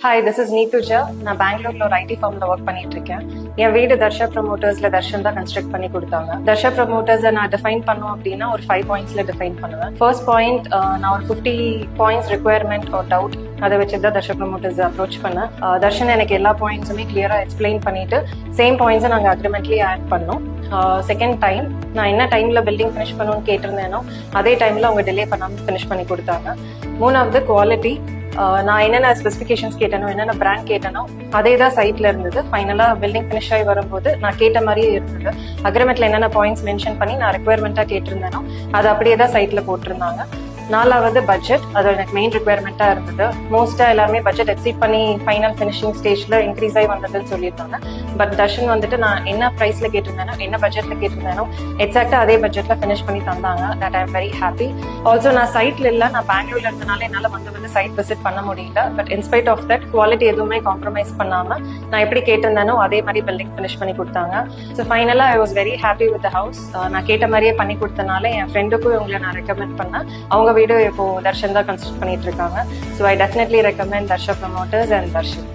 Hi, this is நீத்துஜா. நான் பெங்களூர்ல ஒரு ஐடி ஃபார்ம்ல ஒர்க் பண்ணிட்டு இருக்கேன். என் வீடு தர்ஷா ப்ரமோட்டர்ஸ்ல தர்ஷன் தான் கன்ஸ்ட்ரக்ட் பண்ணி கொடுத்தாங்க. தர்ஷா ப்ரமோட்டர்ஸை நான் டிஃபைன் பண்ணோம் அப்படின்னா ஒரு 5 பாயிண்ட்ஸ்ல டிஃபைன் பண்ணுவேன். ஃபர்ஸ்ட் பாயிண்ட், நான் ஒரு 50 பாயிண்ட்ஸ் ரெக்குயர்மெண்ட் ஒரு டவுட் அதை வச்சு தான் தர்ஷா ப்ரமோட்டர்ஸ் அப்ரோச் பண்ணேன். தர்ஷன் எனக்கு எல்லா பாயிண்ட்ஸுமே கிளியரா எக்ஸ்பிளைன் பண்ணிட்டு சேம் பாயிண்ட்ஸை நாங்கள் அக்ரிமெண்ட்லேயே ஆட் பண்ணோம். செகண்ட் டைம், நான் என்ன டைம்ல பில்டிங் ஃபினிஷ் பண்ணணும்னு கேட்டிருந்தேனோ அதே டைம்ல அவங்க டிலே பண்ணாமல் ஃபினிஷ் பண்ணி கொடுத்தாங்க. மூணாவது குவாலிட்டி. நான் என்னென்ன ஸ்பெசிஃபிகேஷன்ஸ் கேட்டனோ என்னென்ன பிராண்ட் கேட்டனோ அதே தான் சைட்ல இருந்தது. ஃபைனலா பில்டிங் ஃபினிஷ் ஆகி வரும்போது நான் கேட்ட மாதிரியே இருந்தது. அக்ரிமெண்ட்ல என்னென்ன பாயிண்ட்ஸ் மென்ஷன் பண்ணி நான் ரெக்குயர்மெண்டா கேட்டிருந்தேனோ அது அப்படியே தான் சைட்ல போட்டிருந்தாங்க. நாலாவது பட்ஜெட், அது எனக்கு மெயின் ரிக்குயர்மெண்டா இருந்தது. மோஸ்டா எல்லாருமே பட்ஜெட் எக்ஸீட் பண்ணி ஃபைனல் ஃபினிஷிங் ஸ்டேஜ்ல இன்க்ரீஸ் ஆகி வந்ததுன்னு சொல்லியிருந்தாங்க. பட் தர்ஷன் வந்துட்டு நான் என்ன பிரைஸ்ல கேட்டிருந்தேனோ என்ன பட்ஜெட்ல கேட்டிருந்தேனோ எக்ஸாக்டா அதே பட்ஜெட்ல ஃபினிஷ் பண்ணி தந்தாங்க. That I am very happy. Also நான் சைட்ல இல்ல, நான் பெங்களூர்ல இருந்தனால என்னால வந்து சைட் விசிட் பண்ண முடியல. But in spite of that quality எதுவுமே காம்ப்ரமைஸ் பண்ணாம நான் எப்படி கேட்டிருந்தேனோ அதே மாதிரி பில்டிங் ஃபினிஷ் பண்ணி கொடுத்தாங்க. ஸோ ஃபைனலா I was very happy with the house. நான் கேட்ட மாதிரியே பண்ணி கொடுத்தனால என் ஃப்ரெண்டுக்கும் இவங்களை நான் ரெக்கமெண்ட் பண்ணேன். அவங்க வீடு இப்போ தர்ஷன் தான் கன்ஸ்ட்ரக்ட் பண்ணிட்டு இருக்காங்க. So I definitely recommend Darsha promoters and Darshan.